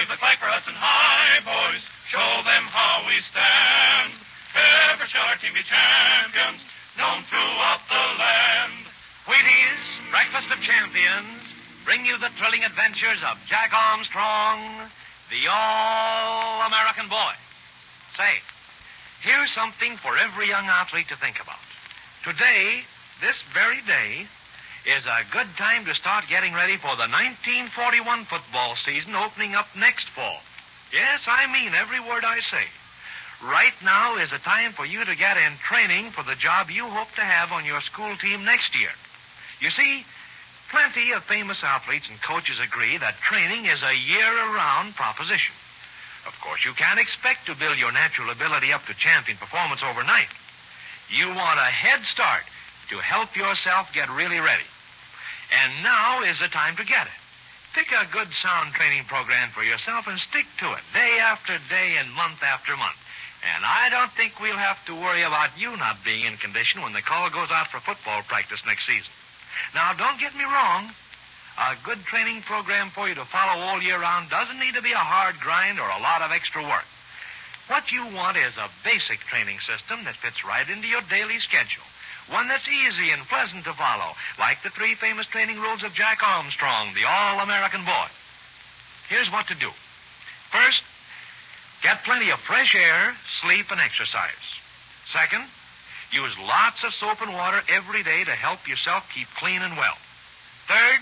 the flag for Hudson High, boys. Show them how we stand. Ever shall our team be champions, known throughout the land. Wheaties, Breakfast of Champions, bring you the thrilling adventures of Jack Armstrong, the all-American boy. Say, here's something for every young athlete to think about. Today, this very day, is a good time to start getting ready for the 1941 football season opening up next fall. Yes, I mean every word I say. Right now is a time for you to get in training for the job you hope to have on your school team next year. You see, plenty of famous athletes and coaches agree that training is a year-round proposition. Of course, you can't expect to build your natural ability up to champion performance overnight. You want a head start to help yourself get really ready. And now is the time to get it. Pick a good sound training program for yourself and stick to it day after day and month after month. And I don't think we'll have to worry about you not being in condition when the call goes out for football practice next season. Now, don't get me wrong. A good training program for you to follow all year round doesn't need to be a hard grind or a lot of extra work. What you want is a basic training system that fits right into your daily schedule. One that's easy and pleasant to follow, like the 3 famous training rules of Jack Armstrong, the all-American boy. Here's what to do. First, get plenty of fresh air, sleep, and exercise. Second, use lots of soap and water every day to help yourself keep clean and well. Third,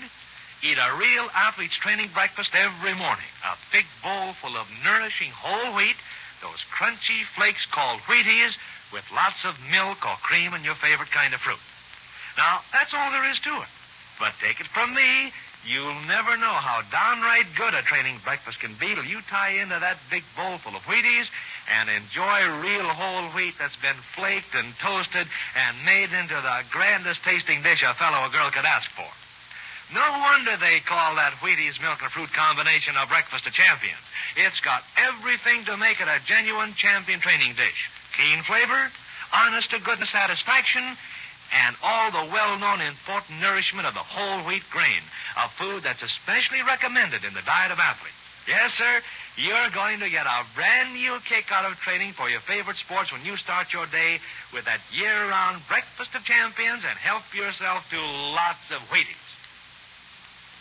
eat a real athlete's training breakfast every morning. A big bowl full of nourishing whole wheat, those crunchy flakes called Wheaties, with lots of milk or cream and your favorite kind of fruit. Now, that's all there is to it. But take it from me, you'll never know how downright good a training breakfast can be till you tie into that big bowl full of Wheaties and enjoy real whole wheat that's been flaked and toasted and made into the grandest tasting dish a fellow or girl could ask for. No wonder they call that Wheaties milk and fruit combination a breakfast of champions. It's got everything to make it a genuine champion training dish. Keen flavor, honest-to-goodness satisfaction, and all the well-known important nourishment of the whole wheat grain, a food that's especially recommended in the diet of athletes. Yes, sir, you're going to get a brand new kick out of training for your favorite sports when you start your day with that year-round breakfast of champions and help yourself to lots of Wheaties.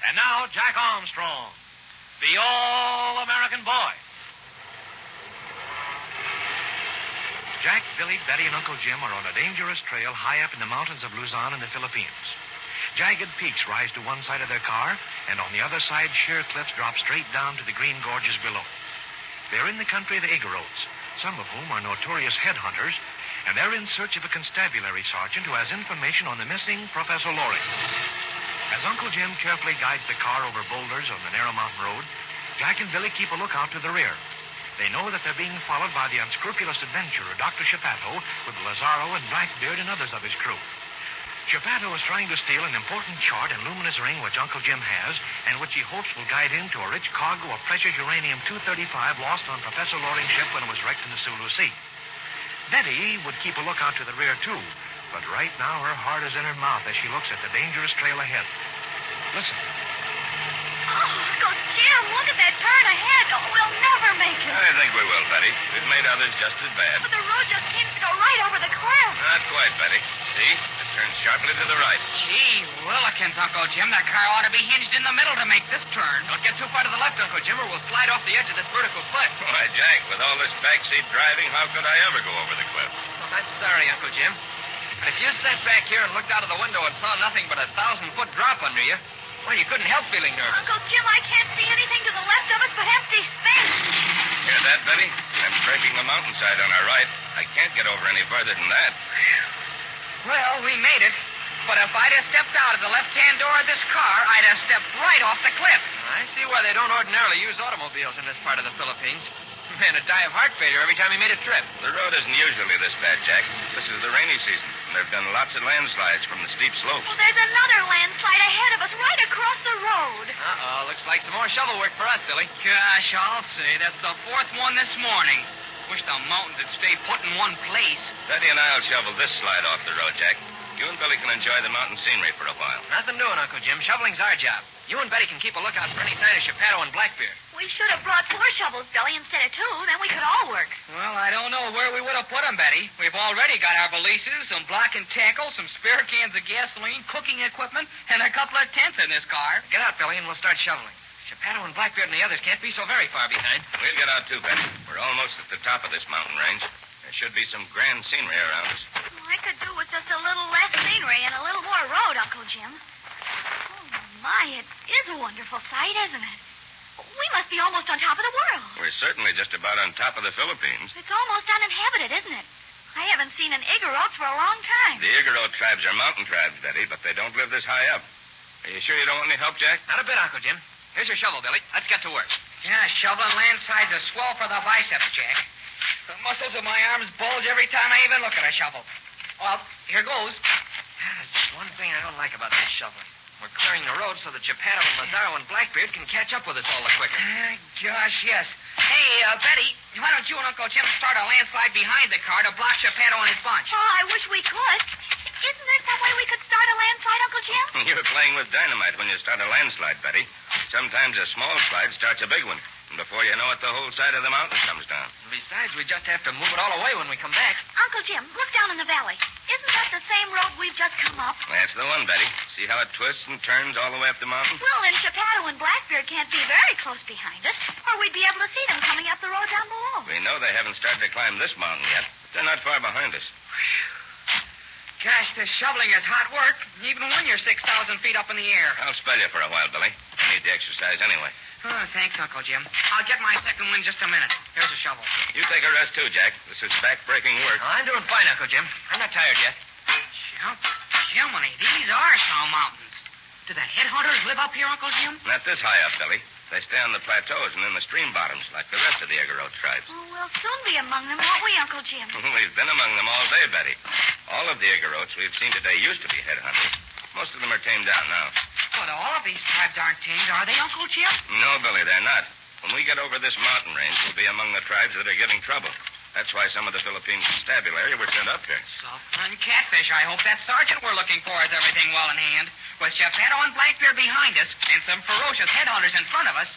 And now, Jack Armstrong, the all-American boy. Jack, Billy, Betty, and Uncle Jim are on a dangerous trail high up in the mountains of Luzon in the Philippines. Jagged peaks rise to one side of their car, and on the other side, sheer cliffs drop straight down to the green gorges below. They're in the country of the Igorots, some of whom are notorious headhunters, and they're in search of a constabulary sergeant who has information on the missing Professor Loring. As Uncle Jim carefully guides the car over boulders on the narrow mountain road, Jack and Billy keep a lookout to the rear. They know that they're being followed by the unscrupulous adventurer, Dr. Chapato, with Lazaro and Blackbeard and others of his crew. Chapato is trying to steal an important chart and luminous ring which Uncle Jim has, and which he hopes will guide him to a rich cargo of precious uranium-235 lost on Professor Loring's ship when it was wrecked in the Sulu Sea. Betty would keep a lookout to the rear, too, but right now her heart is in her mouth as she looks at the dangerous trail ahead. Listen. Oh, Uncle Jim, look at that turn ahead. Oh, we'll never make it. I think we will, Betty. We've made others just as bad. But the road just seems to go right over the cliff. Not quite, Betty. See? It turns sharply to the right. Gee willikins, Uncle Jim. That car ought to be hinged in the middle to make this turn. Don't get too far to the left, Uncle Jim, or we'll slide off the edge of this vertical cliff. Why, Jack, with all this backseat driving, how could I ever go over the cliff? Well, I'm sorry, Uncle Jim. But if you sat back here and looked out of the window and saw nothing but a 1,000-foot drop under you, well, you couldn't help feeling nervous. Uncle Jim, I can't see anything to the left of us but empty space. Hear that, Betty? I'm breaking the mountainside on our right. I can't get over any further than that. Well, we made it. But if I'd have stepped out of the left-hand door of this car, I'd have stepped right off the cliff. I see why they don't ordinarily use automobiles in this part of the Philippines. Man would die of heart failure every time he made a trip. The road isn't usually this bad, Jack. This is the rainy season, and there have been lots of landslides from the steep slopes. Well, there's another landslide ahead of us right across the road. Uh-oh, looks like some more shovel work for us, Billy. Gosh, I'll say, that's the 4th one this morning. Wish the mountains would stay put in one place. Betty and I'll shovel this slide off the road, Jack. You and Billy can enjoy the mountain scenery for a while. Nothing doing, Uncle Jim. Shoveling's our job. You and Betty can keep a lookout for any sign of Geppetto and Blackbeard. We should have brought 4 shovels, Billy, instead of 2. Then we could all work. Well, I don't know where we would have put them, Betty. We've already got our valises, some block and tackle, some spare cans of gasoline, cooking equipment, and a couple of tents in this car. Get out, Billy, and we'll start shoveling. Geppetto and Blackbeard and the others can't be so very far behind. We'll get out, too, Betty. We're almost at the top of this mountain range. There should be some grand scenery around us. All I could do with just a little less scenery and a little more road, Uncle Jim. Oh, my, it is a wonderful sight, isn't it? We must be almost on top of the world. We're certainly just about on top of the Philippines. It's almost uninhabited, isn't it? I haven't seen an Igorot for a long time. The Igorot tribes are mountain tribes, Betty, but they don't live this high up. Are you sure you don't want any help, Jack? Not a bit, Uncle Jim. Here's your shovel, Billy. Let's get to work. Yeah, shoveling landsides is swell for the biceps, Jack. The muscles of my arms bulge every time I even look at a shovel. Well, here goes. There's just one thing I don't like about this shoveling. We're clearing the road so that Geppetto and Lazaro and Blackbeard can catch up with us all the quicker. Gosh, yes. Hey, Betty, why don't you and Uncle Jim start a landslide behind the car to block Geppetto and his bunch? Oh, I wish we could. Isn't there some way we could start a landslide, Uncle Jim? You're playing with dynamite when you start a landslide, Betty. Sometimes a small slide starts a big one. And before you know it, the whole side of the mountain comes down. Besides, we just have to move it all away when we come back. Uncle Jim, look down in the valley. Isn't that the same road we've just come up? That's the one, Betty. See how it twists and turns all the way up the mountain? Well, then Geppetto and Blackbeard can't be very close behind us, or we'd be able to see them coming up the road down below. We know they haven't started to climb this mountain yet, but they're not far behind us. Gosh, this shoveling is hot work, even when you're 6,000 feet up in the air. I'll spell you for a while, Billy. I need the exercise anyway. Oh, thanks, Uncle Jim. I'll get my second one in just a minute. Here's a shovel. You take a rest, too, Jack. This is back-breaking work. Oh, I'm doing fine, Uncle Jim. I'm not tired yet. Jiminy, these are some mountains. Do the headhunters live up here, Uncle Jim? Not this high up, Billy. They stay on the plateaus and in the stream bottoms like the rest of the Igorot tribes. Oh, we'll soon be among them, won't we, Uncle Jim? We've been among them all day, Betty. All of the Igorots we've seen today used to be headhunters. Most of them are tamed down now. But all of these tribes aren't tamed, are they, Uncle Jim? No, Billy, they're not. When we get over this mountain range, we'll be among the tribes that are getting trouble. That's why some of the Philippine constabulary were sent up here. Sulphur and catfish. I hope that sergeant we're looking for has everything well in hand. With Geppetto and Blackbeard behind us and some ferocious headhunters in front of us,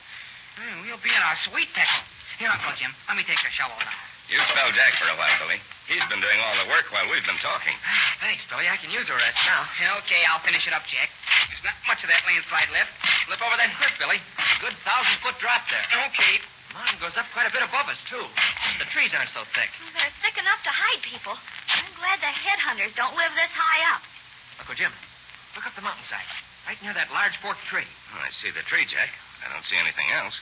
we'll be in a sweet pickle. Here, Uncle Jim, let me take the shovel now. You spell Jack for a while, Billy. He's been doing all the work while we've been talking. Thanks, Billy. I can use a rest now. Okay, I'll finish it up, Jack. There's not much of that landslide left. Slip over that cliff, Billy. A good 1,000-foot drop there. Okay. The mountain goes up quite a bit above us, too. The trees aren't so thick. Well, they're thick enough to hide people. I'm glad the headhunters don't live this high up. Uncle Jim, look up the mountainside. Right near that large forked tree. Oh, I see the tree, Jack. I don't see anything else.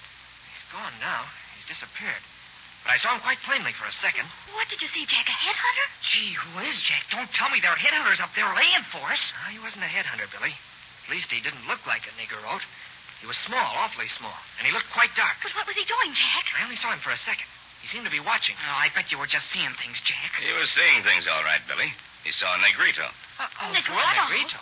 He's gone now. He's disappeared. But I saw him quite plainly for a second. What did you see, Jack? A headhunter? Gee, who is Jack? Don't tell me there are headhunters up there laying for us. He wasn't a headhunter, Billy. At least he didn't look like a Igorot. He was small, awfully small, and he looked quite dark. But what was he doing, Jack? I only saw him for a second. He seemed to be watching. Oh, I bet you were just seeing things, Jack. He was seeing things all right, Billy. He saw a Negrito. Negrito?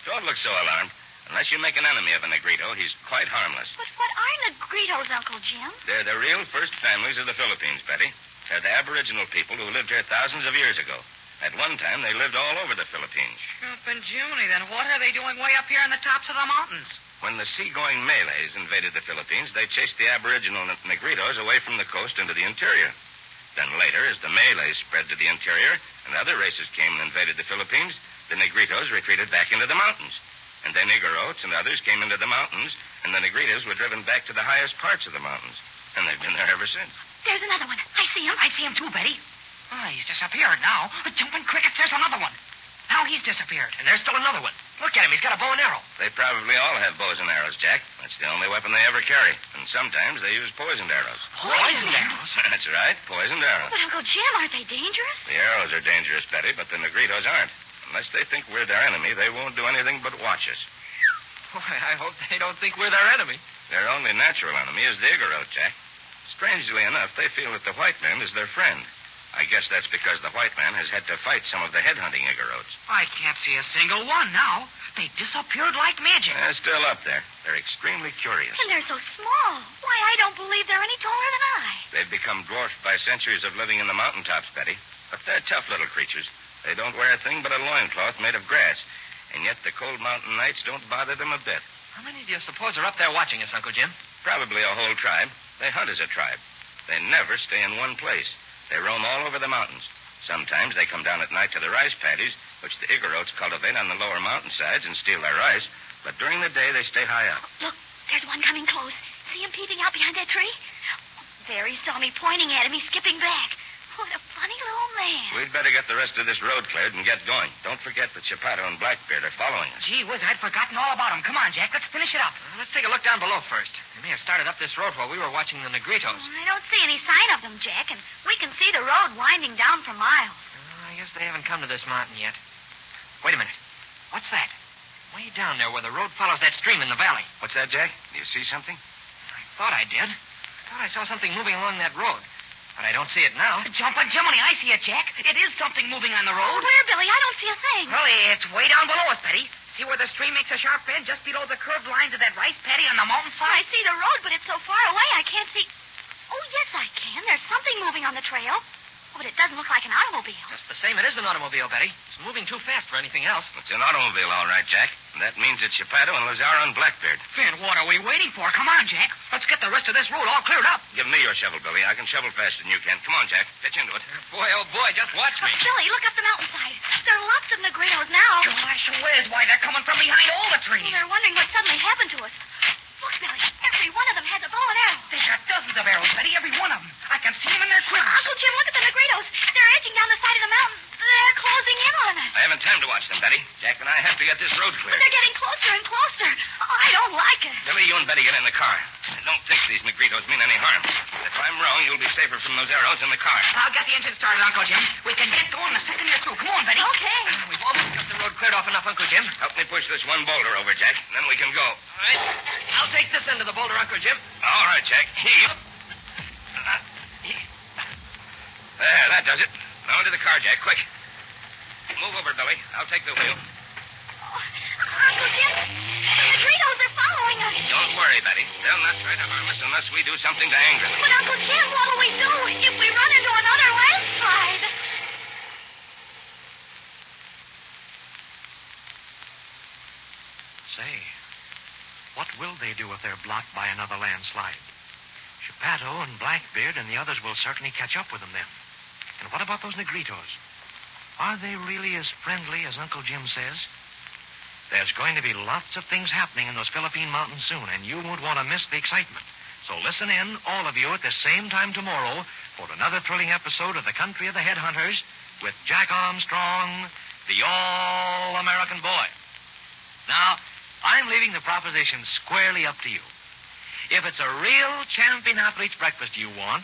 Don't look so alarmed. Unless you make an enemy of a Negrito, he's quite harmless. But what are Negritos, Uncle Jim? They're the real first families of the Philippines, Betty. They're the aboriginal people who lived here thousands of years ago. At one time, they lived all over the Philippines. Up in Juni, then what are they doing way up here on the tops of the mountains? When the seagoing Malays invaded the Philippines, they chased the aboriginal Negritos away from the coast into the interior. Then later, as the Malays spread to the interior and other races came and invaded the Philippines, the Negritos retreated back into the mountains. And then Igorots and others came into the mountains, and the Negritos were driven back to the highest parts of the mountains. And they've been there ever since. There's another one. I see him. I see him too, Betty. Oh, he's disappeared now. Jumping crickets, there's another one. Now he's disappeared. And there's still another one. Look at him. He's got a bow and arrow. They probably all have bows and arrows, Jack. That's the only weapon they ever carry. And sometimes they use poisoned arrows. Poisoned arrows? That's right, poisoned arrows. But, Uncle Jim, aren't they dangerous? The arrows are dangerous, Betty, but the Negritos aren't. Unless they think we're their enemy, they won't do anything but watch us. Boy, I hope they don't think we're their enemy. Their only natural enemy is the Igorot, Jack. Strangely enough, they feel that the white man is their friend. I guess that's because the white man has had to fight some of the headhunting Igorots. I can't see a single one now. They disappeared like magic. They're still up there. They're extremely curious. And they're so small. Why, I don't believe they're any taller than I. They've become dwarfed by centuries of living in the mountaintops, Betty. But they're tough little creatures. They don't wear a thing but a loincloth made of grass. And yet the cold mountain nights don't bother them a bit. How many do you suppose are up there watching us, Uncle Jim? Probably a whole tribe. They hunt as a tribe. They never stay in one place. They roam all over the mountains. Sometimes they come down at night to the rice paddies, which the Igorots cultivate on the lower mountainsides, and steal their rice. But during the day, they stay high up. Look, there's one coming close. See him peeping out behind that tree? There he saw me pointing at him. He's skipping back. What a funny little man. We'd better get the rest of this road cleared and get going. Don't forget that Chapato and Blackbeard are following us. Gee whiz, I'd forgotten all about them. Come on, Jack. Let's finish it up. Let's take a look down below first. They may have started up this road while we were watching the Negritos. I don't see any sign of them, Jack, and we can see the road winding down for miles. I guess they haven't come to this mountain yet. Wait a minute. What's that? Way down there where the road follows that stream in the valley. What's that, Jack? Do you see something? I thought I did. I thought I saw something moving along that road. But I don't see it now. Jump a Jiminy, I see it, Jack. It is something moving on the road. Where, Billy? I don't see a thing. Well, it's way down below us, Betty. See where the stream makes a sharp bend just below the curved lines of that rice paddy on the mountainside? I see the road, but it's so far away I can't see. Oh, yes, I can. There's something moving on the trail. Oh, but it doesn't look like an automobile. Just the same, it is an automobile, Betty. It's moving too fast for anything else. It's an automobile, all right, Jack. And that means it's Chapato and Lazaro and Blackbeard. Then what are we waiting for? Come on, Jack. Let's get the rest of this road all cleared up. Give me your shovel, Billy. I can shovel faster than you can. Come on, Jack. Pitch into it. Boy, oh boy, just watch me. Billy, look up the mountainside. There are lots of Negritos now. Gosh, whiz, why, they're coming from behind all the trees. They're wondering what suddenly happened to us. Look, Billy, every one of them has a bow and arrow. They got dozens of arrows, Betty, every one of them. I can see them in their quivers. Uncle Jim, look at the Negritos. They're edging down the side of the mountain. They're closing in on us. I haven't time to watch them, Betty. Jack and I have to get this road cleared. But they're getting closer and closer. I don't like it. Billy, you and Betty get in the car. I don't think these Negritos mean any harm. If I'm wrong, you'll be safer from those arrows in the car. I'll get the engine started, Uncle Jim. We can get going the second you're through. Come on, Betty. Okay. We've almost got the road cleared off enough, Uncle Jim. Help me push this one boulder over, Jack, and then we can go. All right. I'll take this end of the boulder, Uncle Jim. All right, Jack. Heave. There, that does it. Now into the car, Jack, quick. Move over, Billy. I'll take the wheel. Oh, Uncle Jim, the Negritos are following us. Don't worry, Betty. They'll not try to harm us unless we do something to anger them. But, Uncle Jim, what'll we do if we run into another landslide? Say, what will they do if they're blocked by another landslide? Chapato and Blackbeard and the others will certainly catch up with them then. And what about those Negritos? Are they really as friendly as Uncle Jim says? There's going to be lots of things happening in those Philippine mountains soon, and you won't want to miss the excitement. So listen in, all of you, at the same time tomorrow for another thrilling episode of The Country of the Headhunters with Jack Armstrong, the All-American Boy. Now, I'm leaving the proposition squarely up to you. If it's a real champion athlete's breakfast you want,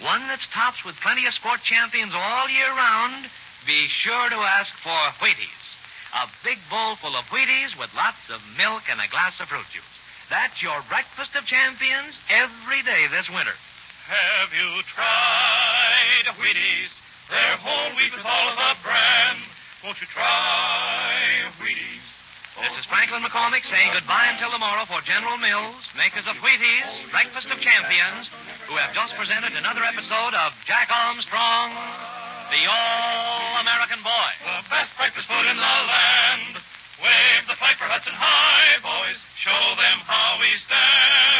one that's tops with plenty of sport champions all year round, be sure to ask for Wheaties. A big bowl full of Wheaties with lots of milk and a glass of fruit juice. That's your breakfast of champions every day this winter. Have you tried Wheaties? They're whole wheat with all of the bran. Won't you try Wheaties? This is Franklin McCormick saying goodbye until tomorrow for General Mills, makers of Wheaties, breakfast of champions, who have just presented another episode of Jack Armstrong, the All-American Boy. The best breakfast food in the land. Wave the flag for Hudson High, boys. Show them how we stand.